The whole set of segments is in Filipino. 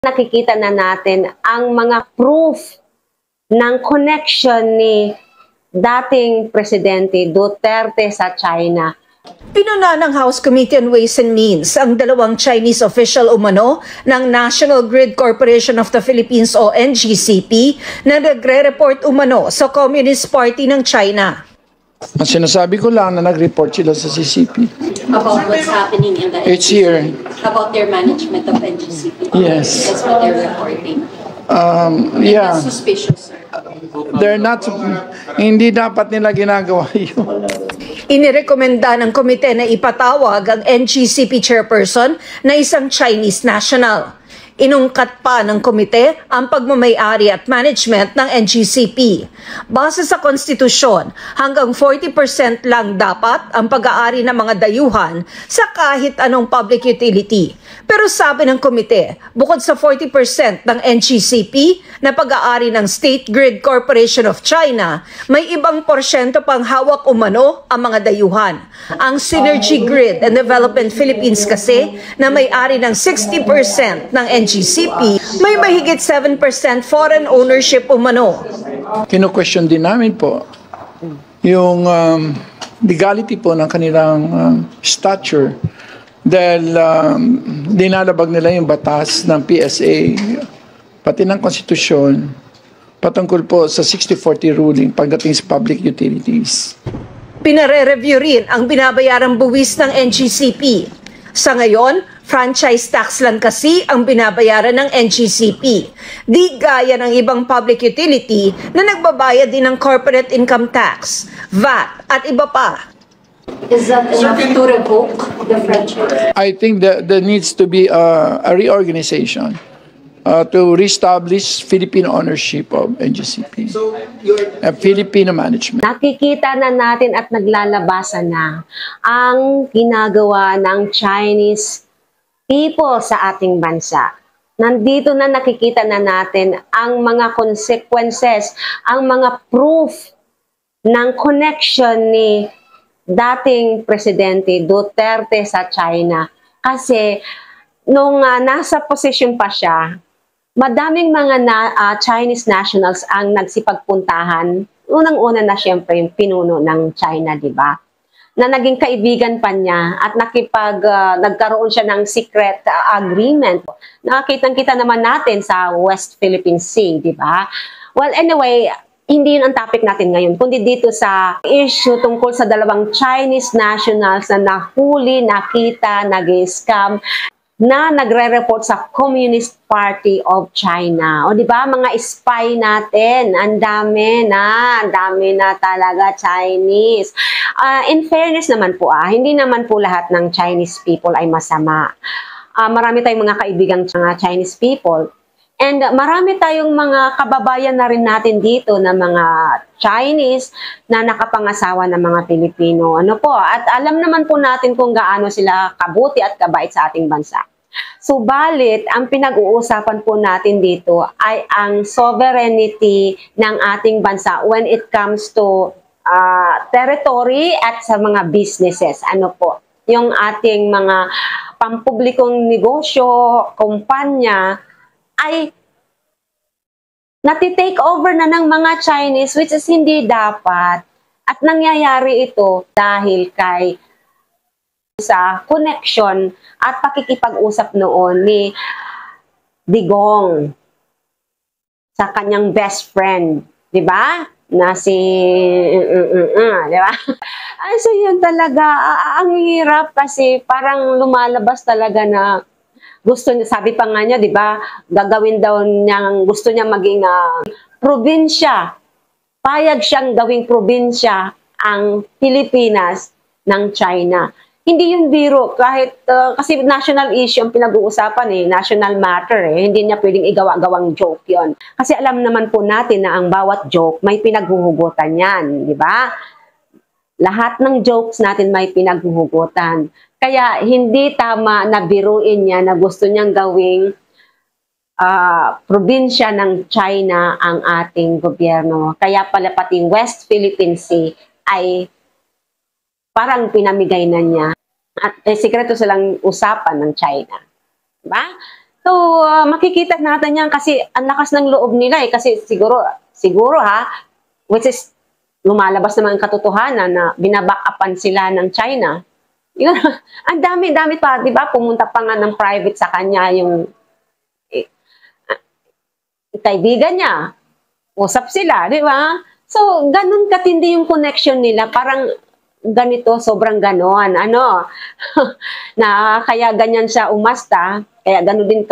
Nakikita na natin ang mga proof ng connection ni dating Presidente Duterte sa China. Pinuna ng House Committee on Ways and Means ang dalawang Chinese official umano ng National Grid Corporation of the Philippines o NGCP na nagre-report umano sa Communist Party ng China. Ang sinasabi ko lang na nag-report sila sa CCP. About what's happening in the NGCP? It's here. About their management of NGCP? Yes. That's what they're reporting. Yeah. That's suspicious, sir. They're not, hindi dapat nila ginagawa yun. Inirekomenda ng komite na ipatawag ang NGCP chairperson na isang Chinese national. Inungkat pa ng komite ang pagmamay-ari at management ng NGCP. Base sa konstitusyon, hanggang 40% lang dapat ang pag-aari ng mga dayuhan sa kahit anong public utility. Pero sabi ng komite, bukod sa 40% ng NGCP na pag-aari ng State Grid Corporation of China, may ibang porsyento pang hawak umano ang mga dayuhan. Ang Synergy Grid and Development Philippines kasi na may-ari ng 60% ng NGCP, may mahigit 7% foreign ownership umano. Kino-question din namin po yung legality po ng kanilang stature dahil dinalabag nila yung batas ng PSA pati ng konstitusyon patungkol po sa 60-40 ruling pagdating sa public utilities. Pinare-review rin ang binabayarang buwis ng NGCP. Sa ngayon, franchise tax lang kasi ang binabayaran ng NGCP. Di gaya ng ibang public utility na nagbabayad din ng corporate income tax, VAT at iba pa. Is that enough to revoke the franchise? I think that there needs to be a reorganization to reestablish Filipino ownership of NGCP. So, Filipino management. Nakikita na natin at naglalabasan na ang ginagawa ng Chinese people sa ating bansa. Nandito na nakikita na natin ang mga consequences, ang mga proof ng connection ni dating Presidente Duterte sa China. Kasi nung nasa posisyon pa siya, madaming mga Chinese nationals ang nagsipagpuntahan. Unang-una na siyempre yung pinuno ng China, di ba? Na naging kaibigan pa niya at nagkaroon siya ng secret agreement. Nakakitang-kita naman natin sa West Philippine Sea, di ba? Well, anyway, hindi yun ang topic natin ngayon, kundi dito sa issue tungkol sa dalawang Chinese nationals na nahuli, nakita, nag-scam, na nagre-report sa Communist Party of China. O di ba mga spy natin, ang dami na talaga Chinese. In fairness naman po, hindi naman po lahat ng Chinese people ay masama. Marami tayong mga kaibigang Chinese people. And marami tayong mga kababayan na rin natin dito na mga Chinese na nakapangasawa ng mga Pilipino. Ano po? At alam naman po natin kung gaano sila kabuti at kabait sa ating bansa. Subalit, ang pinag-uusapan po natin dito ay ang sovereignty ng ating bansa when it comes to territory at sa mga businesses. Ano po? Yung ating mga pampublikong negosyo, kumpanya, ay natitake over na ng mga Chinese, which is hindi dapat. At nangyayari ito dahil sa connection at pakikipag-usap noon ni Digong sa kanyang best friend, di ba? Na si di ba? Ay, so yun talaga, ang hirap kasi parang lumalabas talaga na gusto niya, sabi pa nga niya, di ba, gagawin daw niyang, gusto niya maging probinsya. Payag siyang gawing probinsya ang Pilipinas ng China. Hindi yung biro, kahit, kasi national issue ang pinag-uusapan national matter hindi niya pwedeng igawa-gawang joke yon. Kasi alam naman po natin na ang bawat joke may pinaghuhugutan yan, di ba? Lahat ng jokes natin may pinaghuhugutan. Kaya hindi tama na biruin niya na gusto niyang gawing probinsya ng China ang ating gobyerno. Kaya pala pati West Philippine Sea ay parang pinamigay na niya. At sikreto silang usapan ng China. Diba? So, makikita natin yan kasi ang lakas ng loob nila eh. Kasi siguro ha, which is lumalabas naman ang katotohanan na binaback-upan sila ng China. Yun, ang dami-dami pa, di ba? Pumunta pa nga ng private sa kanya yung kaibigan niya. Usap sila, di ba? So, ganun katindi yung connection nila. Parang ganito, sobrang ganon. Ano? Na kaya ganyan siya umasta. Kaya ganun din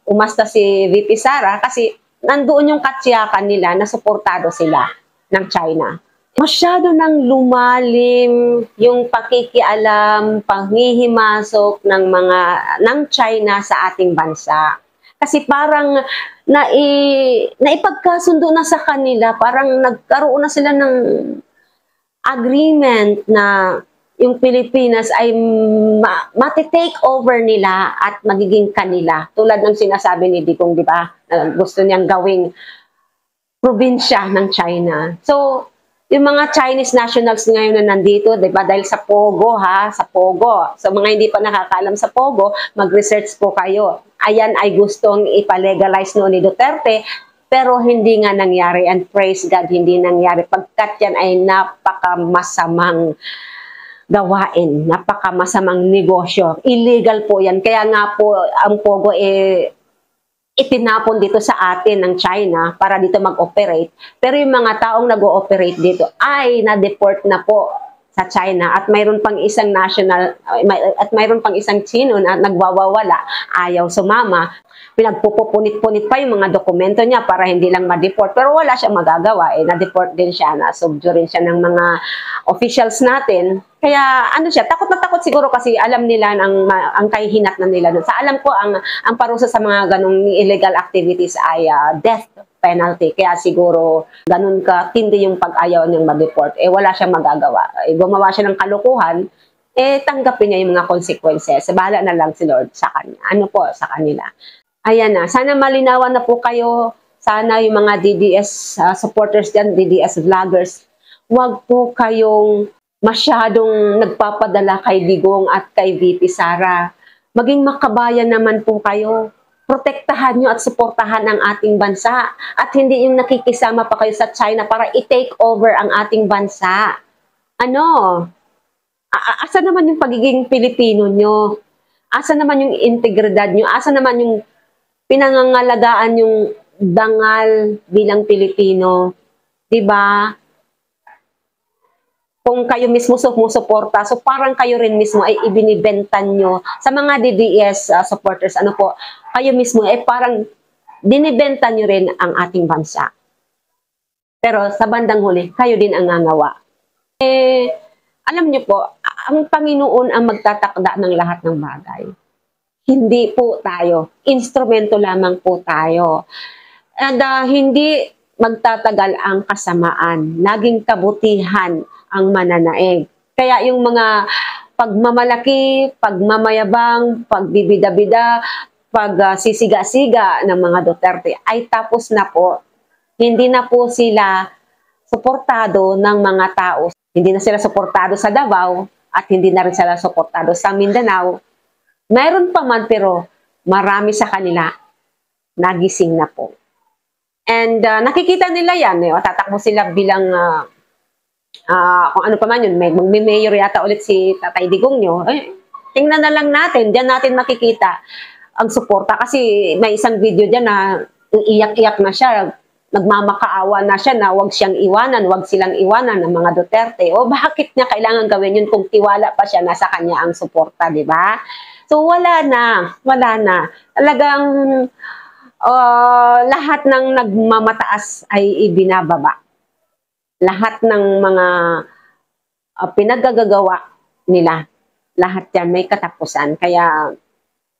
umasta si VP Sara kasi nandoon yung katsiyakan nila na suportado sila ng China. Masyado nang lumalim yung pakikialam, panghihimasok ng China sa ating bansa. Kasi parang naipagkasundo na sa kanila, parang nagkaroon na sila ng agreement na yung Pilipinas ay mati-take over nila at magiging kanila. Tulad ng sinasabi ni Digong, di ba? Gusto niyang gawing probinsya ng China. So, yung mga Chinese nationals ngayon na nandito, di ba? Dahil sa Pogo, sa Pogo. So, mga hindi pa nakakaalam sa Pogo, mag-research po kayo. Ayan ay gustong ipalegalize noon ni Duterte, pero hindi nga nangyari. And praise God, hindi nangyari. Pagkat yan ay napakamasamang gawain, napakamasamang negosyo. Illegal po yan. Kaya nga po, ang Pogo itinapon dito sa atin ng China para dito mag-operate. Pero yung mga taong nag-ooperate dito ay na-deport na po sa China at mayroon pang isang mayroon pang isang Chino na nagwawawala, ayaw sumama. Pinagpupunit-punit pa yung mga dokumento niya para hindi lang ma-deport. Pero wala siyang magagawa. Na-deport din siya, na-subdue rin siya ng mga officials natin. Kaya ano siya, takot na takot siguro kasi alam nila ang kahihinat na nila. Sa alam ko, ang parusa sa mga ganong illegal activities ay death penalty. Kaya siguro ganun ka tindi yung pag-ayaw niyang mag-deport. Wala siyang magagawa. Gumawa siya ng kalukuhan, tanggapin niya yung mga consequences. Bahala na lang si Lord sa kanya. Ano po sa kanila. Ayan na. Sana malinawan na po kayo. Sana yung mga DDS supporters dyan, DDS vloggers, huwag po kayong masyadong nagpapadala kay Digong at kay VP Sara. Maging makabayan naman po kayo. Protektahan nyo at suportahan ang ating bansa. At hindi yung nakikisama pa kayo sa China para i-take over ang ating bansa. Ano? Asa naman yung pagiging Pilipino nyo? Asa naman yung integridad nyo? Asa naman yung pinangangalagaan yung dangal bilang Pilipino? Diba? Kung kayo mismo sumusuporta, so parang kayo rin mismo ay ibinibentan nyo sa mga DDS supporters, ano po, kayo mismo ay parang dinibenta nyo rin ang ating bansa. Pero sa bandang huli, kayo din ang nangawa. Alam nyo po, ang Panginoon ang magtatakda ng lahat ng bagay. Hindi po tayo. Instrumento lamang po tayo. And hindi magtatagal ang kasamaan. Laging kabutihan ang mananaig. Kaya yung mga pagmamalaki, pagmamayabang, pagbibida-bida, pagsisiga-siga ng mga Duterte ay tapos na po. Hindi na po sila suportado ng mga tao. Hindi na sila suportado sa Davao at hindi na rin sila suportado sa Mindanao. Mayroon pa man pero marami sa kanila nagising na po. And nakikita nila yan. Tatakbo sila bilang kung ano pa man yun, magme-mayor yata ulit si Tatay Digong nyo. Tingnan na lang natin. Diyan natin makikita ang suporta. Kasi may isang video dyan na iyak-iyak na siya. Nagmamakaawa na siya na wag siyang iwanan, wag silang iwanan ng mga Duterte. O bakit niya kailangan gawin yun kung tiwala pa siya nasa kanya ang suporta, di ba? So wala na. Talagang lahat ng nagmamataas ay ibinababa. Lahat ng mga pinagagagawa nila, lahat yan may katapusan. Kaya,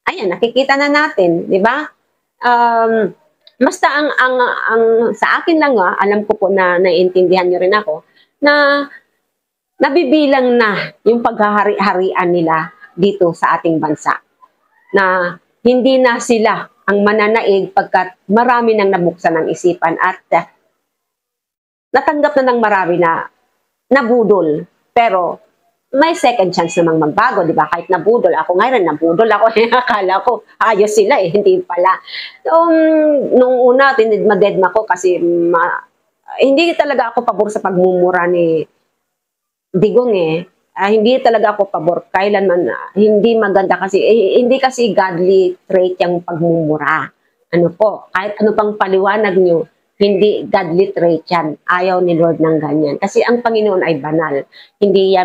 ayan, nakikita na natin, di ba? Basta ang sa akin lang, alam ko po na naiintindihan nyo rin ako, na nabibilang na yung paghahari-harian nila dito sa ating bansa. Na hindi na sila ang mananaig pagkat marami nang nabuksan ng isipan at natanggap na ng marami na nabudol. Pero may second chance namang magbago, di ba? Kahit nabudol. Ako ngayon, nabudol ako. Akala ko, ayos sila eh, hindi pala. So, nung una, madedma ko kasi hindi talaga ako pabor sa pagmumura ni Digong eh. Hindi talaga ako pabor. Kailanman, hindi maganda kasi, hindi kasi godly trait yung pagmumura. Ano po, kahit ano pang paliwanag nyo, hindi godly trait yan. Ayaw ni Lord ng ganyan. Kasi ang Panginoon ay banal. Hindi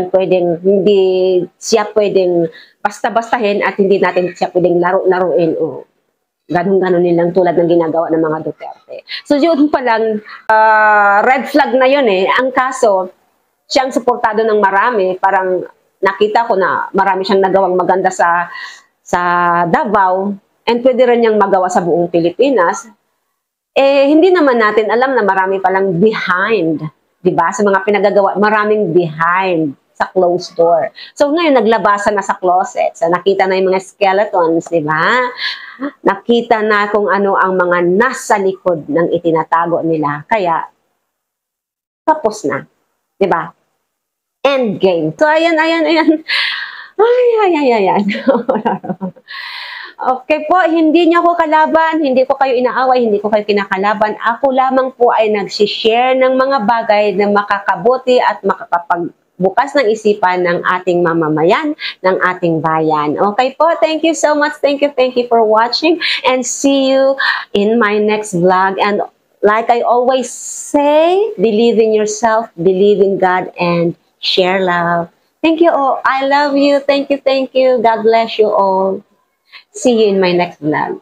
siya pwedeng basta-bastahin at hindi natin siya pwedeng laro-laruin o ganun-ganun nilang tulad ng ginagawa ng mga Duterte. So yun pa lang, red flag na yun eh. Ang kaso, siyang suportado ng marami. Parang nakita ko na marami siyang nagawang maganda sa Davao and pwede rin niyang magawa sa buong Pilipinas. Hindi naman natin alam na marami palang behind, di ba? Sa mga pinagagawa, maraming behind sa closed door. So ngayon, naglabasan na sa closet. So nakita na yung mga skeletons, di ba? Nakita na kung ano ang mga nasa likod ng itinatago nila. Kaya, tapos na. Di ba? End game. So ayan. Ayan. Okay po, hindi niyo ako kalaban, hindi ko kayo inaaway, hindi ko kayo kinakalaban. Ako lamang po ay nagsishare ng mga bagay na makakabuti at makakapagbukas ng isipan ng ating mamamayan, ng ating bayan. Okay po, thank you so much. Thank you for watching and see you in my next vlog. And like I always say, believe in yourself, believe in God, and share love. Thank you all. I love you. Thank you. God bless you all. See you in my next vlog.